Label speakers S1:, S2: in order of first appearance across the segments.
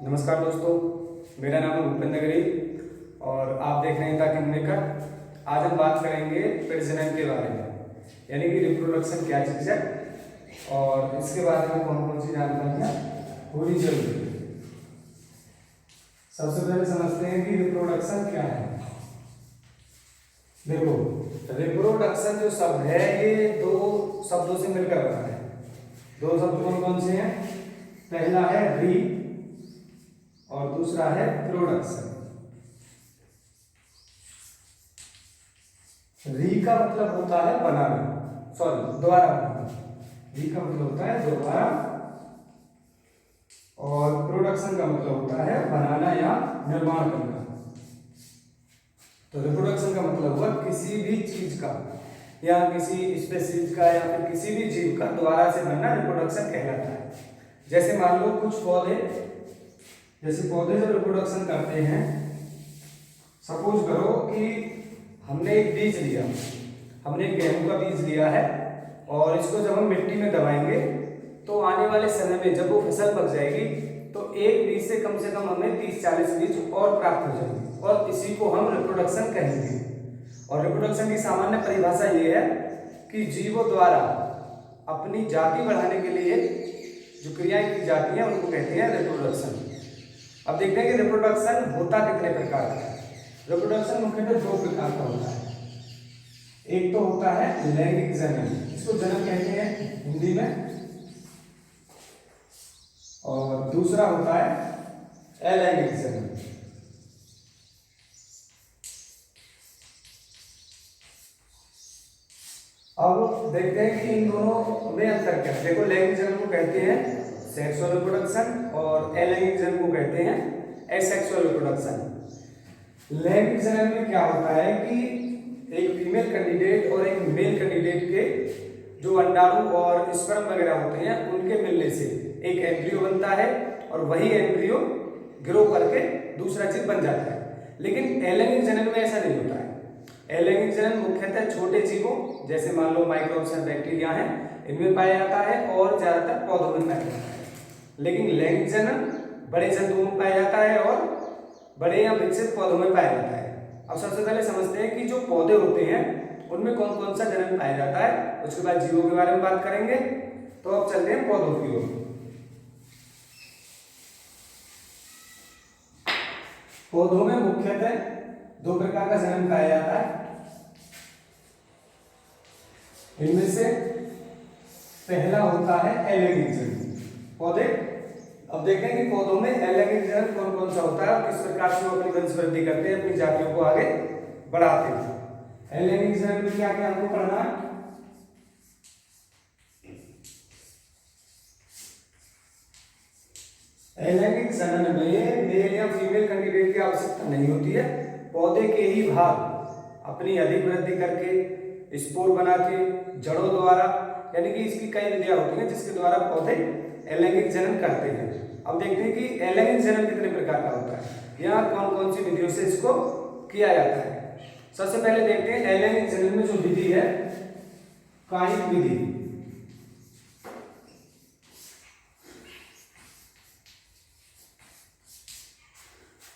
S1: नमस्कार दोस्तों, मेरा नाम है भूपेंद्र गिरी और आप देख रहे हैं द किंगमेकर। आज हम बात करेंगे प्रजनन के बारे में, यानी कि रिप्रोडक्शन क्या चीज़ है और इसके बारे में कौन कौन सी जानकारियाँ होनी जरूरी है। सबसे पहले समझते हैं कि रिप्रोडक्शन क्या है। देखो, रिप्रोडक्शन जो शब्द है ये दो शब्दों से मिलकर बना है। दो शब्द कौन कौन से हैं? पहला है री और दूसरा है प्रोडक्शन। री का मतलब होता है बनाना, दोबारा बनाना। री का मतलब होता है दोबारा और प्रोडक्शन का मतलब होता है बनाना या निर्माण करना। तो रिप्रोडक्शन का मतलब हुआ किसी भी चीज का या किसी स्पेसीज का या फिर किसी भी जीव का दोबारा से बनना रिप्रोडक्शन कहलाता है। जैसे मान लो कुछ पौधे, जैसे पौधे जब रिप्रोडक्शन करते हैं, सपोज करो कि हमने एक बीज लिया, हमने गेहूं का बीज लिया है और इसको जब हम मिट्टी में दबाएंगे तो आने वाले समय में जब वो फसल पक जाएगी तो एक बीज से कम हमें 30-40 बीज और प्राप्त हो जाएंगे और इसी को हम रिप्रोडक्शन कहेंगे। और रिप्रोडक्शन की सामान्य परिभाषा ये है कि जीवों द्वारा अपनी जाति बढ़ाने के लिए जो क्रियाएं की जाती हैं उनको कहते हैं रिप्रोडक्शन। अब देखते हैं कि रिप्रोडक्शन होता कितने प्रकार का है। रिप्रोडक्शन मुख्यतः दो प्रकार का होता है। एक तो होता है लैंगिक जनन, इसको जन्म कहते हैं हिंदी में, और दूसरा होता है अलैंगिक जनन। अब देखते हैं कि इन दोनों में अंतर क्या है। देखो, लैंगिक जनन को कहते हैं सेक्सुअल रिप्रोडक्शन और अलैंगिक जनन को कहते हैं एसेक्सुअल रिप्रोडक्शन। लैंगिक जनन में क्या होता है कि एक फीमेल कैंडिडेट और एक मेल कैंडिडेट के जो अंडाणु और स्पर्म वगैरह होते हैं उनके मिलने से एक एम्ब्रियो बनता है और वही एम्ब्रियो ग्रो करके दूसरा जीव बन जाता है। लेकिन अलैंगिक जनन में ऐसा नहीं होता है। अलैंगिक जनन मुख्यतः छोटे जीवों, जैसे मान लो माइक्रोब्स या बैक्टीरिया हैं, इनमें पाया जाता है और ज्यादातर पौधों में पाया जाता है। लेकिन लैंगिक जनन बड़े जंतुओं में पाया जाता है और बड़े या विकसित पौधों में पाया जाता है। अब सबसे पहले समझते हैं कि जो पौधे होते हैं उनमें कौन कौन सा जनन पाया जाता है, उसके बाद जीवों के बारे में बात करेंगे। तो अब चलते हैं पौधों की ओर। पौधों में मुख्यतः दो प्रकार का जनन पाया जाता है। इनमें से पहला होता है अलैंगिक जनन। पौधे, अब देखें कि पौधों में अलैंगिक जनन कौन कौन सा होता है और किस प्रकार से वो अपनी वंशवृद्धि करते हैं, अपनी जातियों को आगे बढ़ाते हैं। अलैंगिक जनन में क्या क्या हमको पढ़ना है? अलैंगिक जनन में मेल या फीमेल कैंडिडेट की आवश्यकता नहीं होती है। पौधे के ही भाग अपनी अधिक वृद्धि करके स्पोर बना के जड़ों द्वारा, यानी कि इसकी कई विधियां होती हैं जिसके द्वारा पौधे अलैंगिक जनन करते हैं। अब देखते हैं कि अलैंगिक जनन कितने प्रकार का होता है या कौन कौन सी विधियों से इसको किया जाता है। सबसे पहले देखते हैं अलैंगिक जनन में जो विधि है, कायिक विधि।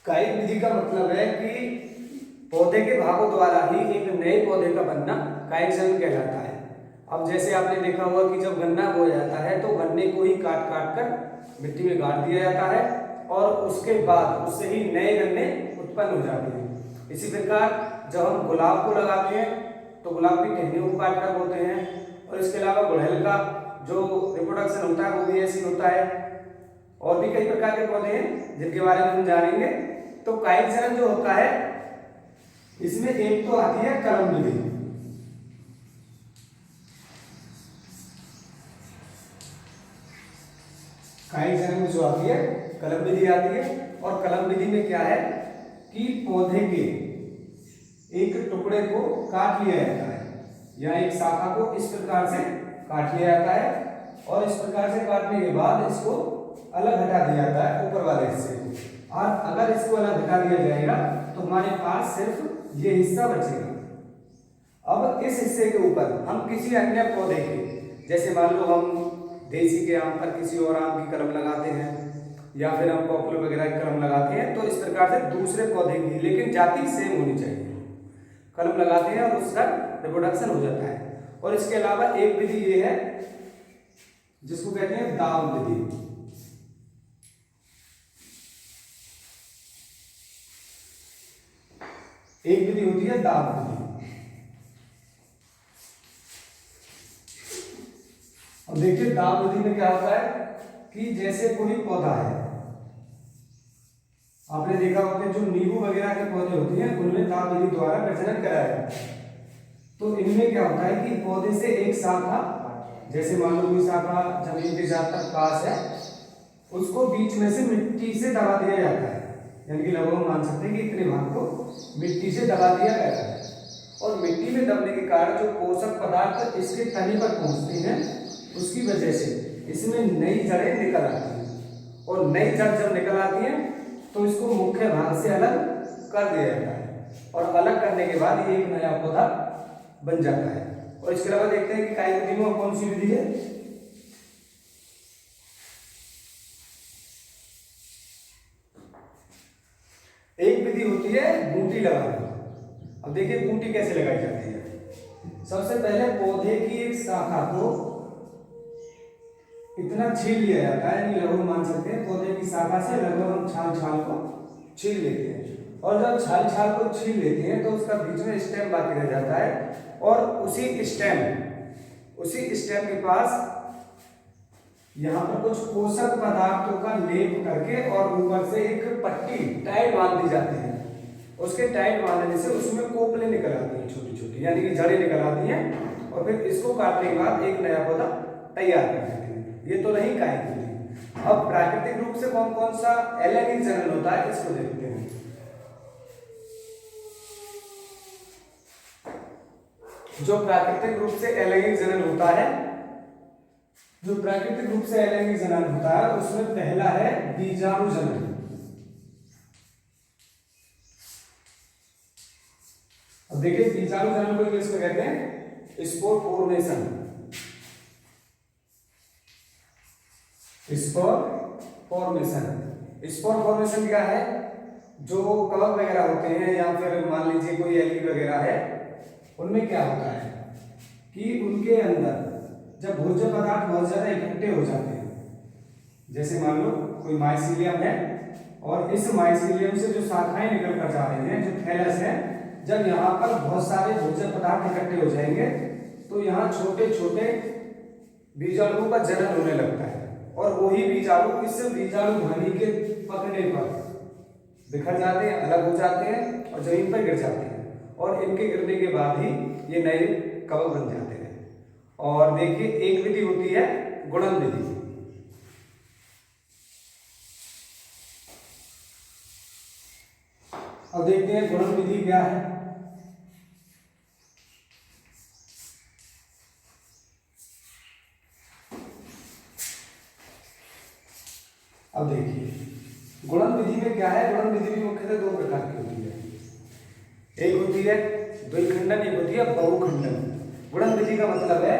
S1: कायिक विधि का मतलब है कि पौधे के भागों द्वारा ही एक नए पौधे का बनना कायिक जनन कहलाता है। अब जैसे आपने देखा होगा कि जब गन्ना बोया जाता है तो गन्ने को ही काट काट कर मिट्टी में गाड़ दिया जाता है और उसके बाद उससे ही नए गन्ने उत्पन्न हो जाते हैं। इसी प्रकार जब हम गुलाब को लगाते हैं तो गुलाब की टहनियों को काट कर बोते हैं। और इसके अलावा गुड़हल का जो रिप्रोडक्शन होता है वो भी ऐसे होता है। और भी कई प्रकार के पौधे हैं जिनके बारे में हम जानेंगे। तो कायिक जनन जो होता है इसमें एक तो आती है कलम विधि। कायिक जनन में जो आती है कलम विधि आती है। और कलम विधि में क्या है कि पौधे के एक टुकड़े को काट लिया जाता है या एक शाखा को इस प्रकार से काट लिया जाता है और इस प्रकार से काटने के बाद इसको अलग हटा दिया जाता है ऊपर वाले हिस्से को। और अगर इसको अलग हटा दिया जाएगा तो हमारे पास सिर्फ ये हिस्सा बचेगा। अब इस हिस्से के ऊपर हम किसी अन्य पौधे के, जैसे मान लो हम देसी के आम पर किसी और आम की कलम लगाते हैं या फिर हम पॉपुलर वगैरह की कलम लगाते हैं, तो इस प्रकार से दूसरे पौधे की, लेकिन जाति सेम होनी चाहिए, कलम लगाते हैं और उसका रिप्रोडक्शन हो जाता है। और इसके अलावा एक विधि ये है जिसको कहते हैं दाव विधि। एक विधि होती है दाव विधि। अब देखिए दाव विधि में क्या होता है कि जैसे कोई पौधा है, आपने देखा होगा कि जो नींबू वगैरह के पौधे होते हैं उनमें दाव विधि द्वारा प्रजनन कराया जाता है। तो इनमें क्या होता है कि पौधे से एक शाखा, जैसे मान लो कोई शाखा जमीन के जहाँ तक पास है, उसको बीच में से मिट्टी से दबा दिया जाता है, यानी कि लगभग मान सकते हैं कि इतने भाग को मिट्टी से दबा दिया गया है। और मिट्टी में दबने के कारण जो पोषक पदार्थ इसके तने पर पहुंचते हैं, उसकी वजह से इसमें नई जड़ें निकल आती हैं। और नई जड़ जब निकल आती हैं तो इसको मुख्य भाग से अलग कर दिया जाता है, और अलग करने के बाद ये एक नया पौधा बन जाता है। और इसके अलावा देखते हैं कि काई विधि में कौन सी विधि है। एक विधि होती है बूटी लगाना। अब देखिए बूटी कैसे लगाई जाती है। सबसे पहले पौधे की एक शाखा को इतना छील लिया जाता है, यानी लगभग मान सकते हैं पौधे की शाखा से लगभग हम छाल को छील लेते हैं। और जब छाल को छील लेते हैं तो उसका बीच में स्टेम बाकी रह जाता है, और उसी स्टेम के पास यहाँ पर कुछ पोषक पदार्थों का लेप करके और ऊपर से एक पट्टी टाइट बांध दी जाती है। उसके टाइट बांधने से उसमें कोपले निकल आती हैं छोटी छोटी, यानी कि जड़ें निकल आती हैं, और फिर इसको काटने के बाद एक नया पौधा तैयार कर देते हैं। ये तो नहीं काई विधि। अब प्राकृतिक रूप से कौन कौन सा अलैंगिक जनन होता है इसको देखते हैं। जो प्राकृतिक रूप से अलैंगिक जनन होता है, उसमें पहला है बीजाणु जनन। अब देखिए बीजाणु जनन को इंग्लिश में कहते हैं स्पोर फॉर्मेशन। स्पोर फॉर्मेशन क्या है? जो कवक वगैरह होते हैं या फिर मान लीजिए कोई एलगी वगैरह है, उनमें क्या होता है कि उनके अंदर जब भोज्य पदार्थ बहुत ज्यादा इकट्ठे हो जाते हैं, जैसे मान लो कोई माइसीलियम है और इस माइसीलियम से जो शाखाएं निकल कर जा रही हैं, जो थैलस है, जब यहाँ पर बहुत सारे भोज्य पदार्थ इकट्ठे हो जाएंगे तो यहाँ छोटे छोटे बीजाणुओं का जनन होने लगता है, और वही बीजाणु इस बीजाणु ध्वनि के पकड़ने पर बिखर जाते हैं, अलग हो जाते हैं और जमीन पर गिर जाते हैं, और इनके गिरने के बाद ही ये नए कवक बन जाते हैं। और देखिए एक विधि होती है गुणन विधि। अब देखते हैं गुणन विधि क्या है। अब देखिए गुणन विधि में क्या है। गुणन विधि भी मुख्यतः दो प्रकार की होती है, एक होती है द्विखंडन, एक होती है बहुखंडन। गुणन विधि का मतलब है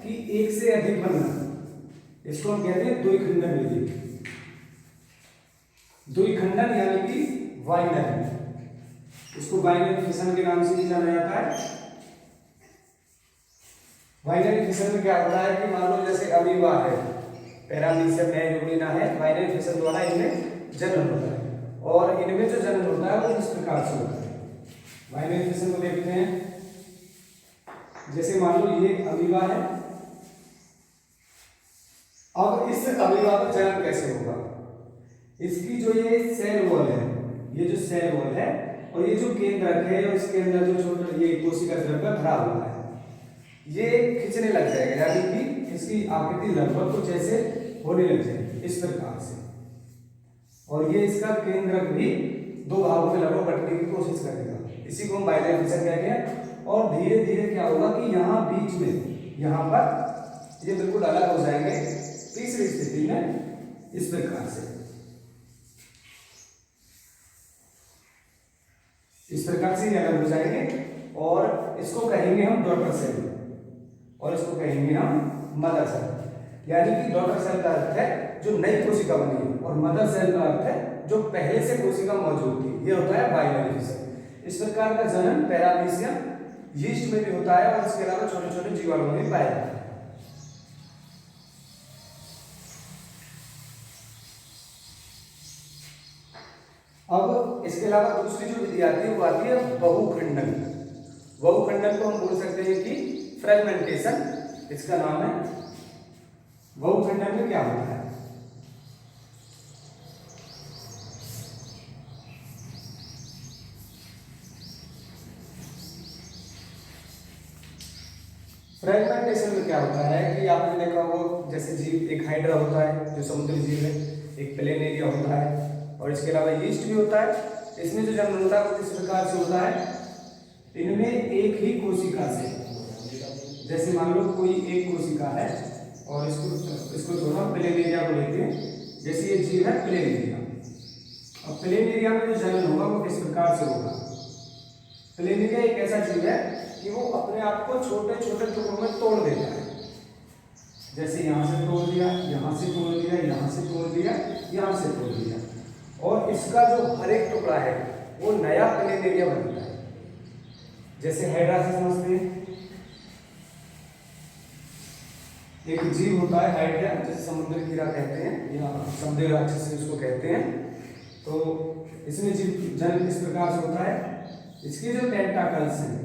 S1: कि एक से अधिक बनना, इसको हम कहते हैं द्विखंडन विधि। द्विखंडन यानी कि बाइनरी, इसको बाइनरी फिशन के नाम से भी जाना जाता है। बाइनरी फिशन में क्या होता है कि मान लो जैसे अमीबा है, पैरामीशियम है, यूग्लिना है, बाइनरी फिशन द्वारा इनमें जनन होता है, और इनमें जो जनन होता है वो इस प्रकार से होता है। बाइनरी फिशन को देखते हैं, जैसे मान लो ये अमीबा है, अब इस अमीबा का जनन कैसे होगा? इसकी जो ये सेल वॉल है, ये जो सेल वॉल है और ये जो केंद्रक है, इसके अंदर जो छोटा ये कोशिका द्रव्य भरा हुआ है, ये खींचने लग जाएगा, यानी कि इसकी आकृति लगभग कुछ ऐसे होने लग जाएगी इस प्रकार से, और ये इसका केंद्रक भी दो भागों में लगभग बंटने की कोशिश करेगा। इसी को हम बाइनरी फिशन कहते हैं। और धीरे धीरे क्या होगा कि यहाँ बीच में, यहाँ पर ये बिल्कुल अलग हो जाएंगे तीसरी स्थिति में इस प्रकार से, इस प्रकार से ये अलग हो जाएंगे, और इसको कहेंगे हम डॉटर सेल और इसको कहेंगे हम मदर सेल। यानी कि डॉटर सेल का अर्थ है जो नई कोशिका बनी है, और मदर सेल का अर्थ है जो पहले से कोशिका मौजूद थी। ये होता है बाइनरी फिशन। इस प्रकार का जन्म पैरामीशियम यीस्ट में भी होता है और इसके अलावा छोटे छोटे जीवाणु में भी पाया जाता है। अब इसके अलावा दूसरी जो विधि आती है वो आती है बहुखंडन। बहुखंडन को हम बोल सकते हैं कि फ्रेगमेंटेशन इसका नाम है। बहुखंडन में क्या होता है? फ्रेगमेंटेशन में क्या होता है कि आपने देखा वो जैसे जीव, एक हाइड्रा होता है जो समुद्री जीव है, एक प्लेनेरिया होता है और इसके अलावा यीस्ट भी होता है। इसमें जो जन्म होता है वो किस प्रकार से होता है? इनमें एक ही कोशिका से, जैसे मान लो कोई एक कोशिका है और इसको थोड़ा प्लेनेरिया को लेते हैं, जैसे ये जीव है प्लेनेरिया। अब प्लेनेरिया में जो जन्म होगा वो किस प्रकार से होगा? प्लेनेरिया एक ऐसा जीव है कि वो अपने आप को छोटे छोटे टुकड़ों में तोड़ देता है, जैसे यहाँ से तोड़ दिया, यहाँ से तोड़ दिया, यहाँ से तोड़ दिया, यहाँ से तोड़ दिया, और इसका जो हर एक टुकड़ा है वो नया प्लेनेरिया बनता है। जैसे हाइड्रा से समझते हैं, एक जीव होता है हाइड्रा, जैसे समुद्र कीड़ा कहते हैं या समुद्री राक्षस उसको कहते हैं। तो इसमें जीव जन्म इस प्रकार से होता है। इसके जो टेंटाकल्स हैं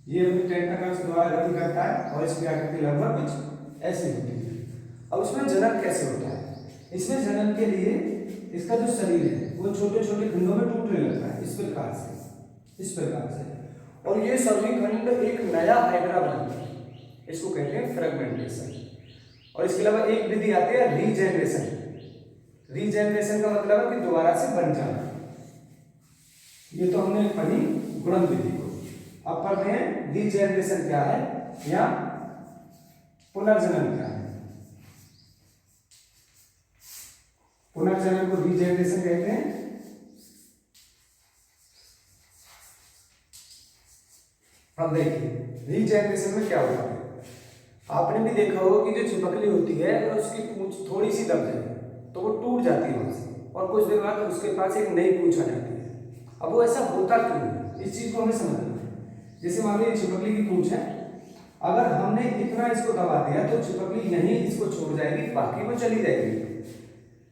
S1: ये अपने टेंटाकल्स द्वारा गति करता है और इसकी आकृति लगभग कुछ ऐसी होती है। अब इसमें जन्म कैसे होता है? इसमें जन्म के लिए इसका जो शरीर है वो छोटे छोटे खंडों में टूटने लगता है, इस प्रकार से, और ये सभी खंड एक नया हाइड्रा बनाते हैं। इसको कहते हैं फ्रेगमेंटेशन। और इसके अलावा एक विधि आती है रीजेनरेशन। रीजेनरेशन का मतलब है कि दोबारा से बन जाना। ये तो हमने पढ़ी गुणन विधि को। अब पढ़ते हैं रीजेनरेशन क्या है या पुनर्जनन क्या है। पुनर्जनन को रीजेनरेशन कहते हैं। अब देखिए रीजेनरेशन में क्या होता है। आपने भी देखा होगा कि जो चिपकली होती है और उसकी पूंछ थोड़ी सी दब जाए तो वो टूट जाती है वहां से, और कुछ देर बाद उसके पास एक नई पूंछ आ जाती है। अब वो ऐसा होता क्यों है, इस चीज को हमें समझना है। जैसे मान लीजिए चिपकली की पूंछ है, अगर हमने इतना इसको दबा दिया तो चिपकली यहीं इसको छोड़ जाएगी, बाकी वो चली जाएगी।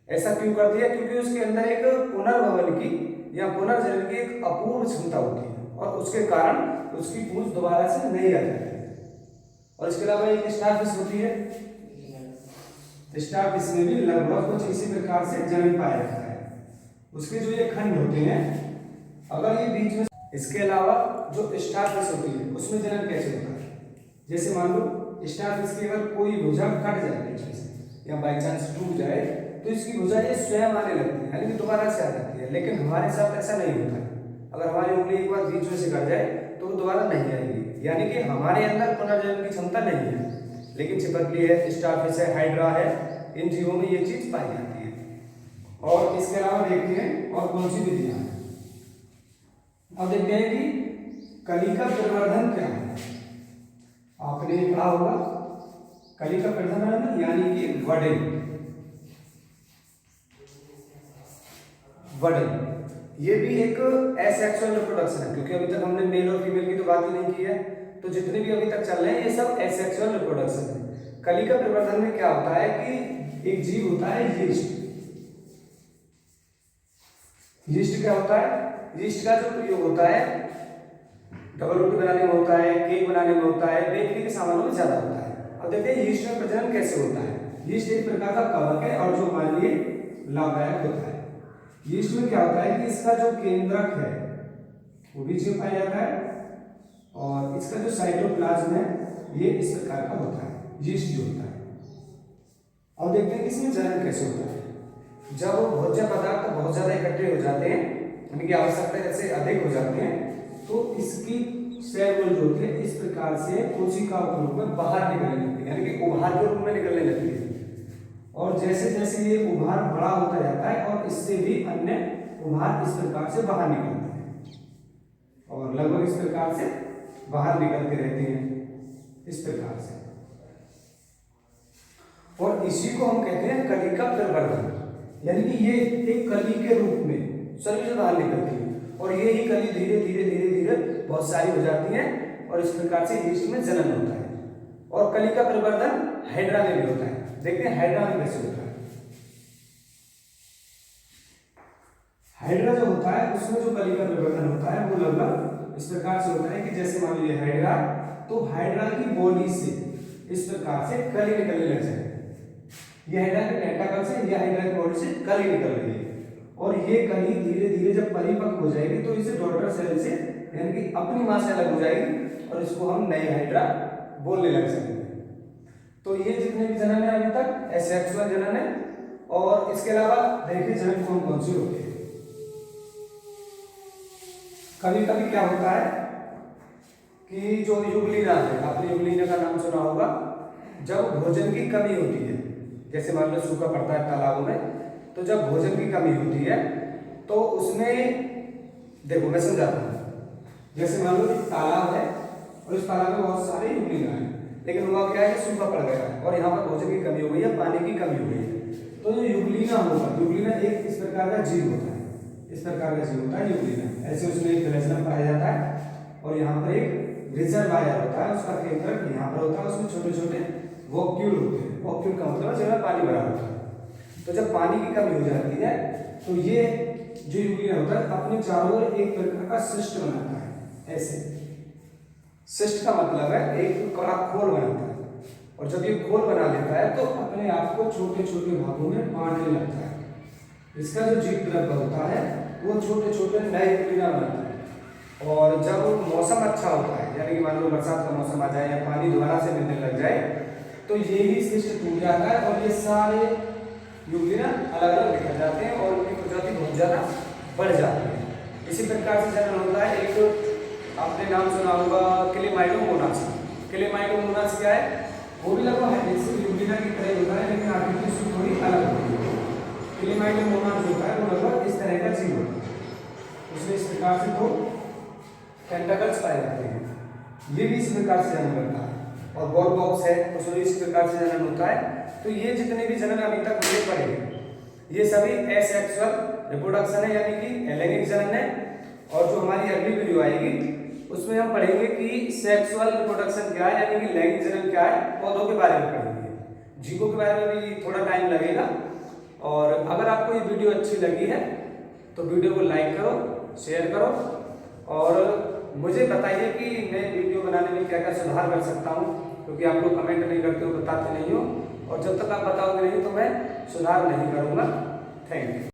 S1: ऐसा क्यों करती है? क्योंकि उसके अंदर एक पुनर्भवन की या पुनर्जनन की एक अपूर्व क्षमता होती है और उसके कारण उसकी पूंछ दोबारा से नहीं आ जाती है। और इसके अलावा एक स्टारफिश होती है, स्टारफिश में भी लगभग कुछ इसी प्रकार से जन्म पाया जाता है। उसके जो ये खंड होते हैं, अगर ये बीच में, इसके अलावा जो स्टारफिश होती है उसमें जन्म कैसे होता है? जैसे मान लो स्टारफिश की अगर कोई भुजा कट जाए पीछे से या बाई चांस टूट जाए तो इसकी भुजा ये स्वयं आने लगती है, यानी कि दोबारा से आ जाती है। लेकिन हमारे साथ ऐसा नहीं होता है। अगर हमारी उंगली एक बार बीच में से कट जाए तो वो दोबारा नहीं आएगी, यानी कि हमारे अंदर पुनर्जन्म की क्षमता नहीं है। लेकिन चिपकली है, स्टारफिश है, हाइड्रा है, इन जीवों में ये चीज पाई जाती है। और इसके अलावा देखते हैं और कौन सी विधियां हैं। अब देखते हैं कि कलिका प्रवर्धन क्या है। आपने पढ़ा होगा कलिका प्रवर्धन यानी कि वडिंग। ये भी एक एसेक्सुअल रिप्रोडक्शन है, क्योंकि अभी तक हमने मेल और फीमेल की तो बात ही नहीं की है। तो जितने भी अभी तक चल रहे हैं ये सब एसेक्सुअल रिप्रोडक्शन है। कलिका प्रवर्धन में क्या होता है कि एक जीव होता है यीस्ट। यीस्ट क्या होता है? यीस्ट का जो प्रयोग होता है डबल रोटी बनाने में होता है, केक बनाने में होता है, बेकरी के सामानों में ज्यादा होता है। अब देखते हैं यीस्ट में प्रजनन कैसे होता है। यीस्ट एक प्रकार का कवक है और जो हमारे लिए लाभदायक होता है। यीस्ट में क्या होता है कि इसका जो केंद्रक है वो बीच में पाया जाता है और इसका जो साइटोप्लाज्म है ये इस प्रकार का होता है, यीस्ट जो होता है। और देखते हैं कि इसमें जन्म कैसे होता है। जब भोज्य पदार्थ बहुत ज्यादा इकट्ठे हो जाते हैं, यानी कि आवश्यकता जैसे अधिक हो जाते हैं, तो इसकी सेल वॉल जो होती है इस प्रकार से कोशिका के रूप में बाहर निकलने लगती है, यानी कि उभार के रूप में निकलने लगती है। और जैसे जैसे ये उभार बड़ा होता जाता है और इससे भी अन्य उभार इस प्रकार से बाहर निकलते हैं और लगभग इस प्रकार से बाहर निकलते रहते हैं, इस प्रकार से। और और इसी को हम कहते हैं कलिका प्रवर्धन, यानी कि ये एक कली के रूप में सभी से बाहर निकलती है और ये ही कली धीरे धीरे धीरे धीरे बहुत सारी हो जाती है और इस प्रकार से यीस्ट में जनन होता है। और कलिका प्रवर्धन हाइड्रा में भी होता है। देखते हैं हाइड्रा में कैसे होता है। हाइड्रा जो होता है उसमें जो कलिका प्रवर्धन होता है वो लगभग इस प्रकार से होता है कि जैसे मान लीजिए हाइड्रा, तो हाइड्रा की बॉडी से इस प्रकार से कली निकलने लग जाए। ये हाइड्रा के टेंटाकल से या हाइड्रा की बॉडी से कली निकल रही है और ये कली धीरे धीरे जब परिपक्व हो जाएगी तो इसे डॉटर सेल से यानी कि अपनी मां से अलग हो जाएगी और इसको हम नई हाइड्रा बोलने लग जाएंगे। तो ये जितने भी जनन है अभी तक एसेक्सुअल जनन है। और इसके अलावा देखिए जनन कौन कौन से होते हैं। कभी कभी क्या होता है कि जो युगलीना है, आपने युगलीना का नाम सुना होगा, जब भोजन की कमी होती है, जैसे मान लो सूखा पड़ता है तालाबों में, तो जब भोजन की कमी होती है तो उसमें देखो मैं समझाता हूँ। जैसे मान लो एक तालाब है और इस तालाब में बहुत सारे युगलीना है, लेकिन हुआ क्या है कि सूखा पड़ गया है और यहाँ पर भोजन की कमी हो गई है, पानी की कमी हो गई है। तो जो युगलीना होगा, युगलीना एक इस प्रकार का जीव होता है, इस प्रकार का जीव होता है युगलीना। ऐसे उसमें एक फ्लैजेलम पाया जाता है और यहाँ पर एक रिजर्वायर होता है, उसका केंद्रक यहाँ पर होता है, उसमें छोटे छोटे वॉक्यूल होते हैं। वॉक्यूल का मतलब जगह पानी भरा होता है। तो जब पानी की कमी हो जाती है तो ये जो युगलीना होता है अपने चारों ओर एक प्रकार का सिस्ट बनाता है। ऐसे सिस्ट का मतलब है एक बड़ा खोल बनाता है और जब ये खोल बना लेता है तो अपने आप को छोटे छोटे भागों में बांटने लगता है। इसका जो जीव द्रव्य होता है वो छोटे छोटे नए युगलीना बनाता है और जब मौसम अच्छा होता है, यानी कि मान लो बरसात का मौसम आ जाए या पानी दोबारा से मिलने लग जाए, तो ये ही सिस्ट टूट जाता है और ये सारे युगलीना अलग अलग निकल जाते हैं और उनकी प्रजाति बहुत ज़्यादा बढ़ जाती है। इसी प्रकार से जनन होता है एक, आपने नाम सुना होगा क्लेमाइडोमोनास। क्लेमाइडोमोनास क्या है? वो भी लगभग युगलीना की तरह होता है लेकिन आकृति उसकी थोड़ी अलग होती है। क्लेमाइडोमोनास जो होता है वो लगभग इस तरह का जीव होता है। उसमें इस प्रकार से दो टेंटाकल्स पाए जाते हैं। ये भी इस प्रकार से जनन करता है और बॉल बॉक्स है उसमें इस प्रकार से जनन होता है। तो ये जितने भी जनन अभी तक मुझे पढ़े ये सभी एसेक्सुअल रिप्रोडक्शन है, यानी कि अलैंगिक जनन है। और जो हमारी अगली वीडियो आएगी उसमें हम पढ़ेंगे कि सेक्सुअल रिप्रोडक्शन क्या है, यानी कि लैंगिक जनन क्या है, पौधों के बारे में पढ़ेंगे। जीवों के बारे में भी थोड़ा टाइम लगेगा। और अगर आपको ये वीडियो अच्छी लगी है तो वीडियो को लाइक करो, शेयर करो और मुझे बताइए कि मैं वीडियो बनाने में क्या क्या सुधार कर सकता हूँ, क्योंकि आप लोग कमेंट नहीं करते हो, बताते नहीं हो और जब तक आप बताओगे नहीं तो मैं सुधार नहीं करूँगा। Thank you.